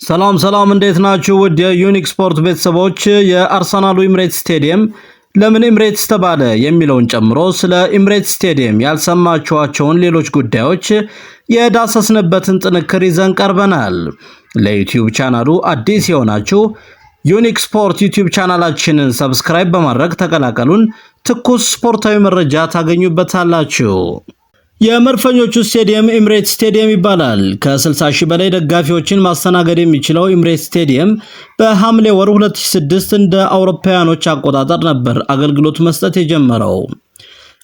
ሰላም እንዴት ናችሁ? ውድ የዩኒክ ስፖርት ቤተሰቦች የአርሰናሉ ኤምሬትስ ስቴዲየም ለምን ኤምሬትስ ተባለ የሚለውን ጨምሮ ስለ ኤምሬትስ ስቴዲየም ያልሰማችኋቸውን ሌሎች ጉዳዮች የዳሰስንበትን ጥንክር ይዘን ቀርበናል። ለዩቲዩብ ቻናሉ አዲስ የሆናችሁ ዩኒክ ስፖርት ዩቲዩብ ቻናላችንን ሰብስክራይብ በማድረግ ተቀላቀሉን። ትኩስ ስፖርታዊ መረጃ ታገኙበታላችሁ። የመድፈኞቹ ስቴዲየም ኤምሬትስ ስቴዲየም ይባላል። ከ60 ሺህ በላይ ደጋፊዎችን ማስተናገድ የሚችለው ኤምሬትስ ስቴዲየም በሐምሌ ወር 2006 እንደ አውሮፓውያኖች አቆጣጠር ነበር አገልግሎት መስጠት የጀመረው።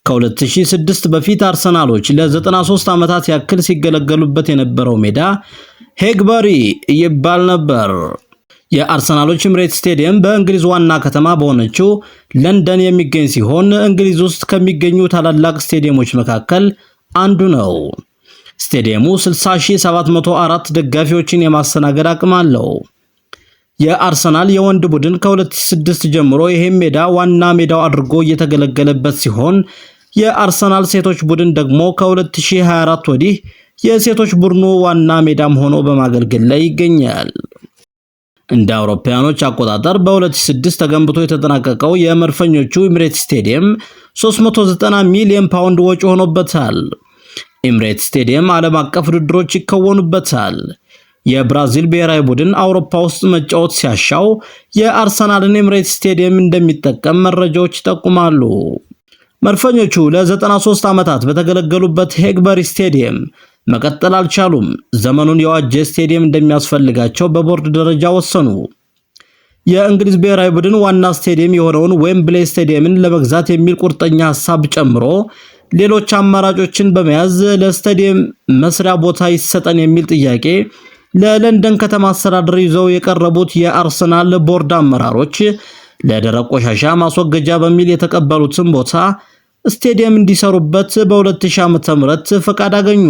ከ2006 በፊት አርሰናሎች ለ93 ዓመታት ያክል ሲገለገሉበት የነበረው ሜዳ ሄግበሪ ይባል ነበር። የአርሰናሎች ኤምሬትስ ስቴዲየም በእንግሊዝ ዋና ከተማ በሆነችው ለንደን የሚገኝ ሲሆን እንግሊዝ ውስጥ ከሚገኙ ታላላቅ ስቴዲየሞች መካከል አንዱ ነው። ስቴዲየሙ 60704 ደጋፊዎችን የማስተናገድ አቅም አለው። የአርሰናል የወንድ ቡድን ከ2006 ጀምሮ ይሄን ሜዳ ዋና ሜዳው አድርጎ እየተገለገለበት ሲሆን የአርሰናል ሴቶች ቡድን ደግሞ ከ2024 ወዲህ የሴቶች ቡድኑ ዋና ሜዳም ሆኖ በማገልገል ላይ ይገኛል። እንደ አውሮፓውያኖች አቆጣጠር በ2006 ተገንብቶ የተጠናቀቀው የመድፈኞቹ ኤምሬትስ ስቴዲየም 390 ሚሊዮን ፓውንድ ወጪ ሆኖበታል። ኤምሬትስ ስቴዲየም ዓለም አቀፍ ውድድሮች ይከወኑበታል። የብራዚል ብሔራዊ ቡድን አውሮፓ ውስጥ መጫወት ሲያሻው የአርሰናልን ኤምሬትስ ስቴዲየም እንደሚጠቀም መረጃዎች ይጠቁማሉ። መድፈኞቹ ለ93 ዓመታት በተገለገሉበት ሄግበሪ ስቴዲየም መቀጠል አልቻሉም። ዘመኑን የዋጀ ስቴዲየም እንደሚያስፈልጋቸው በቦርድ ደረጃ ወሰኑ። የእንግሊዝ ብሔራዊ ቡድን ዋና ስቴዲየም የሆነውን ዌምብሌይ ስቴዲየምን ለመግዛት የሚል ቁርጠኛ ሐሳብ ጨምሮ ሌሎች አማራጮችን በመያዝ ለስቴዲየም መስሪያ ቦታ ይሰጠን የሚል ጥያቄ ለለንደን ከተማ አስተዳደር ይዘው የቀረቡት የአርሰናል ቦርድ አመራሮች ለደረቅ ቆሻሻ ማስወገጃ በሚል የተቀበሉትን ቦታ ስቴዲየም እንዲሰሩበት በ2000 ዓ.ም ፈቃድ አገኙ።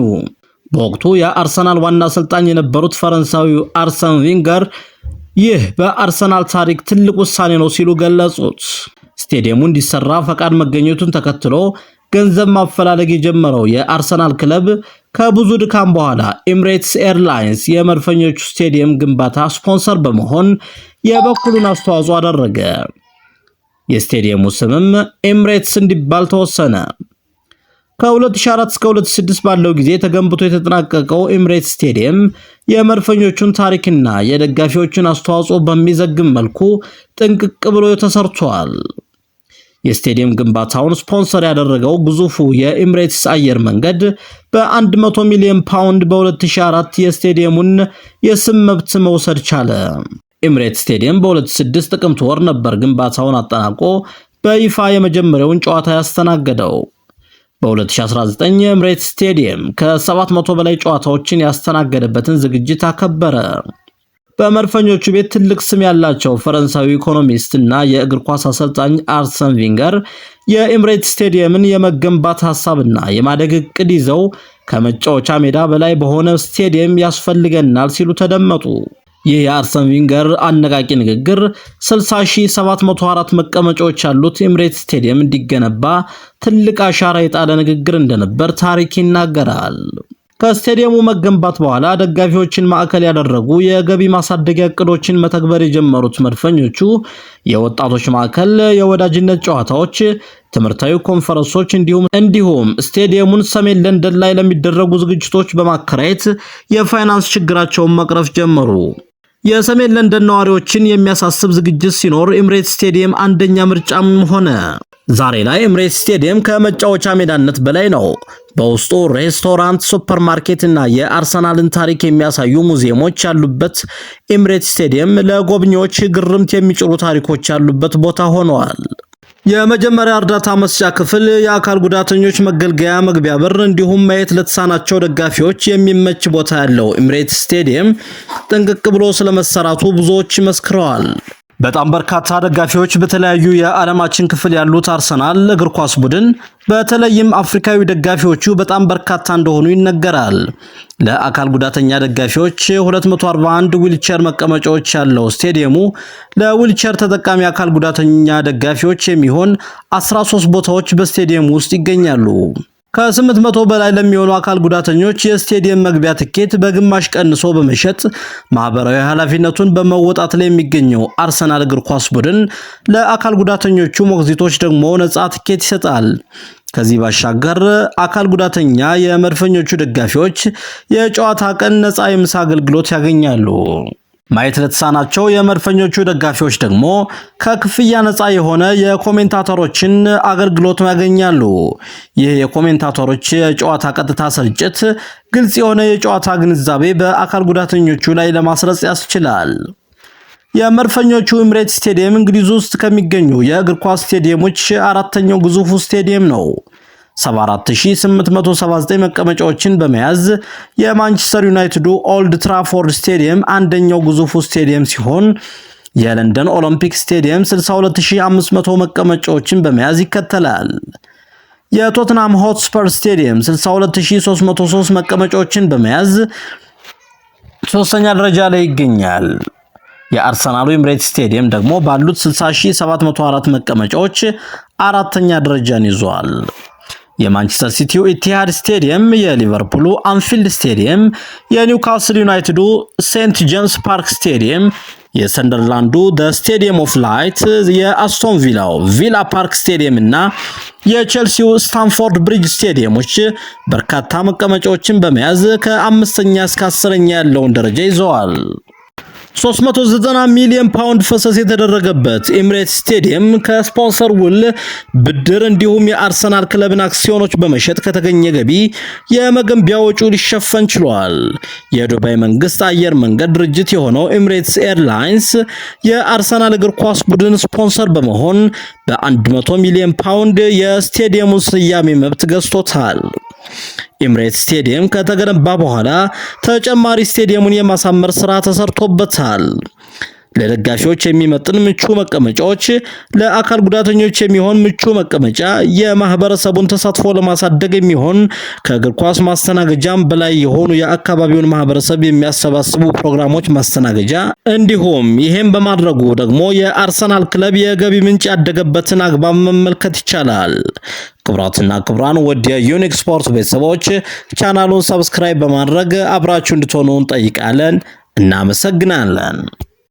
በወቅቱ የአርሰናል ዋና አሰልጣኝ የነበሩት ፈረንሳዊው አርሰን ቪንገር ይህ በአርሰናል ታሪክ ትልቅ ውሳኔ ነው ሲሉ ገለጹት። ስቴዲየሙ እንዲሰራ ፈቃድ መገኘቱን ተከትሎ ገንዘብ ማፈላለግ የጀመረው የአርሰናል ክለብ ከብዙ ድካም በኋላ ኤምሬትስ ኤርላይንስ የመድፈኞቹ ስቴዲየም ግንባታ ስፖንሰር በመሆን የበኩሉን አስተዋጽኦ አደረገ። የስቴዲየሙ ስምም ኤምሬትስ እንዲባል ተወሰነ። ከ2004 እስከ 2006 ባለው ጊዜ ተገንብቶ የተጠናቀቀው ኤምሬትስ ስቴዲየም የመድፈኞቹን ታሪክና የደጋፊዎችን አስተዋጽኦ በሚዘግም መልኩ ጥንቅቅ ብሎ ተሰርቷል። የስቴዲየም ግንባታውን ስፖንሰር ያደረገው ግዙፉ የኤምሬትስ አየር መንገድ በ100 ሚሊዮን ፓውንድ በ2004 የስቴዲየሙን የስም መብት መውሰድ ቻለ። ኤምሬትስ ስቴዲየም በ2006 ጥቅምት ወር ነበር ግንባታውን አጠናቆ በይፋ የመጀመሪያውን ጨዋታ ያስተናገደው። በ2019 ኤምሬትስ ስቴዲየም ከ700 በላይ ጨዋታዎችን ያስተናገደበትን ዝግጅት አከበረ። በመድፈኞቹ ቤት ትልቅ ስም ያላቸው ፈረንሳዊ ኢኮኖሚስት እና የእግር ኳስ አሰልጣኝ አርሰን ቪንገር የኤምሬትስ ስቴዲየምን የመገንባት ሐሳብና የማደግ እቅድ ይዘው ከመጫወቻ ሜዳ በላይ በሆነ ስቴዲየም ያስፈልገናል ሲሉ ተደመጡ። ይህ የአርሰን ቪንገር አነቃቂ ንግግር 60704 መቀመጫዎች ያሉት ኤምሬትስ ስቴዲየም እንዲገነባ ትልቅ አሻራ የጣለ ንግግር እንደነበር ታሪክ ይናገራል። ከስቴዲየሙ መገንባት በኋላ ደጋፊዎችን ማዕከል ያደረጉ የገቢ ማሳደጊያ እቅዶችን መተግበር የጀመሩት መድፈኞቹ የወጣቶች ማዕከል፣ የወዳጅነት ጨዋታዎች፣ ትምህርታዊ ኮንፈረንሶች እንዲሁም ስቴዲየሙን ሰሜን ለንደን ላይ ለሚደረጉ ዝግጅቶች በማከራየት የፋይናንስ ችግራቸውን መቅረፍ ጀመሩ። የሰሜን ለንደን ነዋሪዎችን የሚያሳስብ ዝግጅት ሲኖር ኤምሬትስ ስቴዲየም አንደኛ ምርጫም ሆነ። ዛሬ ላይ ኤምሬትስ ስቴዲየም ከመጫወቻ ሜዳነት በላይ ነው። በውስጡ ሬስቶራንት፣ ሱፐርማርኬት እና የአርሰናልን ታሪክ የሚያሳዩ ሙዚየሞች ያሉበት ኤምሬትስ ስቴዲየም ለጎብኚዎች ግርምት የሚጭሩ ታሪኮች ያሉበት ቦታ ሆኗል። የመጀመሪያ እርዳታ መስጫ ክፍል፣ የአካል ጉዳተኞች መገልገያ መግቢያ በር እንዲሁም ማየት ለተሳናቸው ደጋፊዎች የሚመች ቦታ ያለው ኤምሬትስ ስቴዲየም ጥንቅቅ ብሎ ስለመሰራቱ ብዙዎች መስክረዋል። በጣም በርካታ ደጋፊዎች በተለያዩ የዓለማችን ክፍል ያሉት አርሰናል እግር ኳስ ቡድን በተለይም አፍሪካዊ ደጋፊዎቹ በጣም በርካታ እንደሆኑ ይነገራል። ለአካል ጉዳተኛ ደጋፊዎች 241 ዊልቸር መቀመጫዎች ያለው ስቴዲየሙ ለዊልቸር ተጠቃሚ አካል ጉዳተኛ ደጋፊዎች የሚሆን 13 ቦታዎች በስቴዲየሙ ውስጥ ይገኛሉ። ከ800 በላይ ለሚሆኑ አካል ጉዳተኞች የስቴዲየም መግቢያ ትኬት በግማሽ ቀንሶ በመሸጥ ማህበራዊ ኃላፊነቱን በመወጣት ላይ የሚገኘው አርሰናል እግር ኳስ ቡድን ለአካል ጉዳተኞቹ ሞግዚቶች ደግሞ ነፃ ትኬት ይሰጣል። ከዚህ ባሻገር አካል ጉዳተኛ የመድፈኞቹ ደጋፊዎች የጨዋታ ቀን ነፃ የምሳ አገልግሎት ያገኛሉ። ማየት ለተሳናቸው የመድፈኞቹ ደጋፊዎች ደግሞ ከክፍያ ነፃ የሆነ የኮሜንታተሮችን አገልግሎት ያገኛሉ። ይህ የኮሜንታተሮች የጨዋታ ቀጥታ ስርጭት ግልጽ የሆነ የጨዋታ ግንዛቤ በአካል ጉዳተኞቹ ላይ ለማስረጽ ያስችላል። የመድፈኞቹ ኤምሬትስ ስቴዲየም እንግሊዝ ውስጥ ከሚገኙ የእግር ኳስ ስቴዲየሞች አራተኛው ግዙፉ ስቴዲየም ነው። 74879 መቀመጫዎችን በመያዝ የማንቸስተር ዩናይትዱ ኦልድ ትራፎርድ ስቴዲየም አንደኛው ግዙፉ ስቴዲየም ሲሆን የለንደን ኦሎምፒክ ስቴዲየም 62500 መቀመጫዎችን በመያዝ ይከተላል። የቶትናም ሆትስፐር ስቴዲየም 62303 መቀመጫዎችን በመያዝ ሶስተኛ ደረጃ ላይ ይገኛል። የአርሰናሉ ኤምሬትስ ስቴዲየም ደግሞ ባሉት 60704 መቀመጫዎች አራተኛ ደረጃን ይዟል። የማንቸስተር ሲቲው ኢቲሃድ ስቴዲየም፣ የሊቨርፑሉ አንፊልድ ስቴዲየም፣ የኒውካስል ዩናይትዱ ሴንት ጄምስ ፓርክ ስቴዲየም፣ የሰንደርላንዱ ዘ ስቴዲየም ኦፍ ላይት፣ የአስቶን ቪላው ቪላ ፓርክ ስቴዲየም እና የቼልሲው ስታንፎርድ ብሪጅ ስቴዲየሞች በርካታ መቀመጫዎችን በመያዝ ከ5ኛ እስከ 10ኛ ያለውን ደረጃ ይዘዋል። 390 ሚሊዮን ፓውንድ ፈሰስ የተደረገበት ኤምሬትስ ስቴዲየም ከስፖንሰር ውል፣ ብድር እንዲሁም የአርሰናል ክለብን አክሲዮኖች በመሸጥ ከተገኘ ገቢ የመገንቢያ ወጪው ሊሸፈን ችሏል። የዱባይ መንግስት አየር መንገድ ድርጅት የሆነው ኤምሬትስ ኤርላይንስ የአርሰናል እግር ኳስ ቡድን ስፖንሰር በመሆን በ100 ሚሊዮን ፓውንድ የስቴዲየሙን ስያሜ መብት ገዝቶታል። ኤምሬትስ ስቴዲየም ከተገነባ በኋላ ተጨማሪ ስቴዲየሙን የማሳመር ስራ ተሰርቶበታል። ለደጋፊዎች የሚመጥን ምቹ መቀመጫዎች፣ ለአካል ጉዳተኞች የሚሆን ምቹ መቀመጫ፣ የማህበረሰቡን ተሳትፎ ለማሳደግ የሚሆን ከእግር ኳስ ማስተናገጃም በላይ የሆኑ የአካባቢውን ማህበረሰብ የሚያሰባስቡ ፕሮግራሞች ማስተናገጃ፣ እንዲሁም ይሄን በማድረጉ ደግሞ የአርሰናል ክለብ የገቢ ምንጭ ያደገበትን አግባብ መመልከት ይቻላል። ክቡራትና ክቡራን ወደ ዩኒክ ስፖርት ቤተሰቦች ቻናሉን ሰብስክራይብ በማድረግ አብራችሁ እንድትሆኑ እንጠይቃለን። እናመሰግናለን።